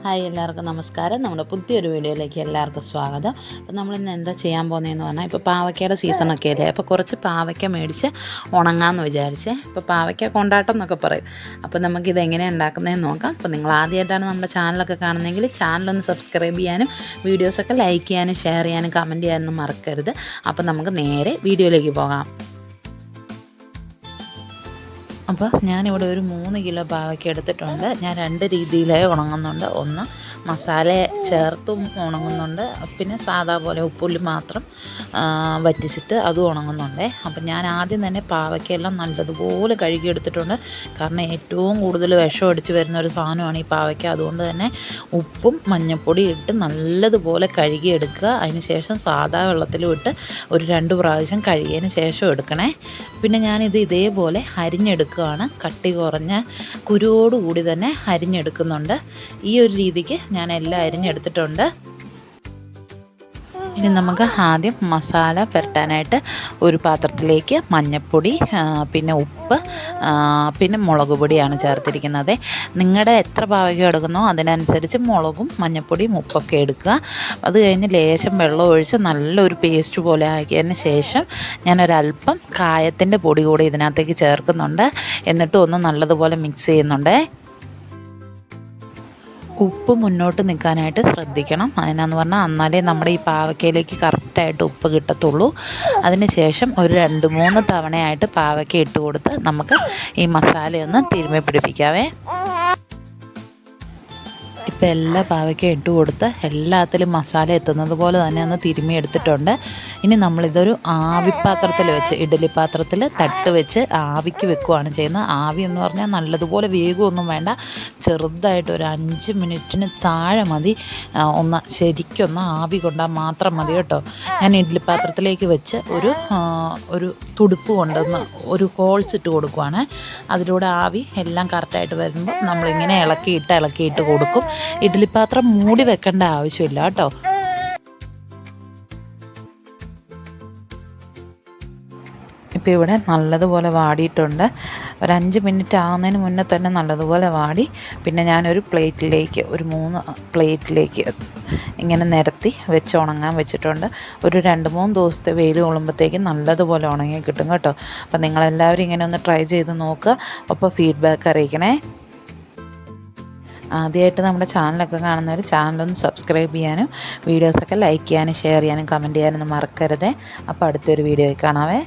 Hi, എല്ലാവർക്കും നമസ്കാരം. നമ്മുടെ പുതിയൊരു വീഡിയോയിലേക്ക് എല്ലാവർക്കും സ്വാഗതം. അപ്പോൾ നമ്മളിന്ന് എന്താ ചെയ്യാൻ പോകുന്നതെന്ന് പറഞ്ഞാൽ, ഇപ്പോൾ പാവയ്ക്കയുടെ സീസണൊക്കെ അല്ലേ, അപ്പോൾ കുറച്ച് പാവയ്ക്ക മേടിച്ച് ഉണങ്ങാമെന്ന് വിചാരിച്ചേ. ഇപ്പോൾ പാവയ്ക്ക കൊണ്ടാട്ടം എന്നൊക്കെ പറയും. അപ്പോൾ നമുക്കിത് എങ്ങനെയാണ് ഉണ്ടാക്കുന്നതെന്ന് നോക്കാം. അപ്പോൾ നിങ്ങൾ ആദ്യമായിട്ടാണ് നമ്മുടെ ചാനലൊക്കെ കാണുന്നതെങ്കിൽ ചാനലൊന്ന് സബ്സ്ക്രൈബ് ചെയ്യാനും വീഡിയോസൊക്കെ ലൈക്ക് ചെയ്യാനും ഷെയർ ചെയ്യാനും കമൻറ്റ് ചെയ്യാനൊന്നും മറക്കരുത്. അപ്പോൾ നമുക്ക് നേരെ വീഡിയോയിലേക്ക് പോകാം. അപ്പോൾ ഞാനിവിടെ ഒരു 3 കിലോ പാവയ്ക്ക എടുത്തിട്ടുണ്ട്. ഞാൻ 2 രീതിയിലായി ഉണങ്ങുന്നുണ്ട്. ഒന്ന് മസാല ചേർത്തും ഉണങ്ങുന്നുണ്ട്, പിന്നെ സാധാ പോലെ ഉപ്പുള്ളി മാത്രം വറ്റിച്ചിട്ട് അതും ഉണങ്ങുന്നുണ്ട്. അപ്പം ഞാൻ ആദ്യം തന്നെ പാവയ്ക്കയെല്ലാം നല്ലതുപോലെ കഴുകിയെടുത്തിട്ടുണ്ട്. കാരണം ഏറ്റവും കൂടുതൽ വിഷം അടിച്ച് വരുന്ന ഒരു സാധനമാണ് ഈ പാവയ്ക്ക. അതുകൊണ്ട് തന്നെ ഉപ്പും മഞ്ഞൾപ്പൊടി ഇട്ട് നല്ലതുപോലെ കഴുകിയെടുക്കുക. അതിന് ശേഷം സാധാ വെള്ളത്തിലും ഇട്ട് ഒരു 2 പ്രാവശ്യം കഴുകിയതിന് ശേഷം എടുക്കണേ. പിന്നെ ഞാനിത് ഇതേപോലെ അരിഞ്ഞെടുക്കുകയാണ്. കട്ടി കുറഞ്ഞ കുരുവോടുകൂടി തന്നെ അരിഞ്ഞെടുക്കുന്നുണ്ട്. ഈ ഒരു രീതിക്ക് ഞാൻ എല്ലാം അരിഞ്ഞെടുത്തിട്ടുണ്ട്. ഇനി നമുക്ക് ആദ്യം മസാല പുരട്ടാനായിട്ട് ഒരു പാത്രത്തിലേക്ക് മഞ്ഞൾപ്പൊടി, പിന്നെ ഉപ്പ്, പിന്നെ മുളക് പൊടിയാണ് ചേർത്തിരിക്കുന്നത്. നിങ്ങളുടെ എത്ര പാവയ്ക്ക എടുക്കുന്നോ അതിനനുസരിച്ച് മുളകും മഞ്ഞൾപ്പൊടിയും ഉപ്പൊക്കെ എടുക്കുക. അത് കഴിഞ്ഞ് ലേശം വെള്ളം ഒഴിച്ച് നല്ലൊരു പേസ്റ്റ് പോലെ ആക്കിയതിന് ശേഷം ഞാനൊരല്പം കായത്തിൻ്റെ പൊടി കൂടി ഇതിനകത്തേക്ക് ചേർക്കുന്നുണ്ട്. എന്നിട്ട് ഒന്ന് നല്ലതുപോലെ മിക്സ് ചെയ്യുന്നുണ്ട്. ഉപ്പ് മുന്നോട്ട് നിൽക്കാനായിട്ട് ശ്രദ്ധിക്കണം. അതിനാന്ന് പറഞ്ഞാൽ എന്നാലേ നമ്മുടെ ഈ പാവയ്ക്കയിലേക്ക് കറക്റ്റായിട്ട് ഉപ്പ് കിട്ടത്തുള്ളൂ. അതിന് ശേഷം ഒരു 2-3 തവണയായിട്ട് പാവയ്ക്ക ഇട്ട് കൊടുത്ത് നമുക്ക് ഈ മസാലയൊന്ന് തിരുമ്മി പിടിപ്പിക്കാവേ. ഇപ്പോൾ എല്ലാ പാവയ്ക്ക ഇട്ട് കൊടുത്ത് എല്ലാത്തിലും മസാല എത്തുന്നത് പോലെ തന്നെ ഒന്ന് തിരുമ്മി എടുത്തിട്ടുണ്ട്. ഇനി നമ്മളിതൊരു ആവിപ്പാത്രത്തിൽ വെച്ച്, ഇഡ്ഡലി പാത്രത്തിൽ തട്ട് വെച്ച് ആവിക്ക് വെക്കുകയാണ് ചെയ്യുന്നത്. ആവി എന്ന് പറഞ്ഞാൽ നല്ലതുപോലെ വേഗമൊന്നും വേണ്ട, ചെറുതായിട്ട് ഒരു 5 മിനിറ്റിന് താഴെ മതി. ശരിക്കൊന്ന് ആവി കൊണ്ടാൽ മാത്രം മതി കേട്ടോ. ഞാൻ ഇഡ്ഡലി പാത്രത്തിലേക്ക് വെച്ച് ഒരു തുടുപ്പ് കൊണ്ടൊന്ന് ഒരു ഹോൾസ് ഇട്ട് കൊടുക്കുവാണ്. അതിലൂടെ ആവി എല്ലാം കറക്റ്റായിട്ട് വരുമ്പോൾ നമ്മളിങ്ങനെ ഇളക്കിയിട്ട് കൊടുക്കും. ഇഡ്ഡലി പാത്രം മൂടി വെക്കേണ്ട ആവശ്യമില്ല കേട്ടോ. ഇപ്പോൾ ഇവിടെ നല്ലതുപോലെ വാടിയിട്ടുണ്ട്. ഒരു 5 മിനിറ്റ് ആകുന്നതിന് മുന്നേ തന്നെ നല്ലതുപോലെ വാടി. പിന്നെ ഞാനൊരു പ്ലേറ്റിലേക്ക്, ഒരു 3 പ്ലേറ്റിലേക്ക് ഇങ്ങനെ നിരത്തി വെച്ച് ഉണങ്ങാൻ വെച്ചിട്ടുണ്ട്. ഒരു 2-3 ദിവസത്തെ വെയിൽ കൊള്ളുമ്പോഴത്തേക്കും നല്ലതുപോലെ ഉണങ്ങി കിട്ടും കേട്ടോ. അപ്പോൾ നിങ്ങളെല്ലാവരും ഇങ്ങനെ ഒന്ന് ട്രൈ ചെയ്ത് നോക്കുക. അപ്പോൾ ഫീഡ്ബാക്ക് അറിയിക്കണേ. ആദ്യമായിട്ട് നമ്മുടെ ചാനലൊക്കെ കാണുന്നവർ ചാനലൊന്ന് സബ്സ്ക്രൈബ് ചെയ്യാനും വീഡിയോസൊക്കെ ലൈക്ക് ചെയ്യാനും ഷെയർ ചെയ്യാനും കമൻറ്റ് ചെയ്യാനൊന്നും മറക്കരുത്. അപ്പോൾ അടുത്തൊരു വീഡിയോയിൽ കാണാവേ.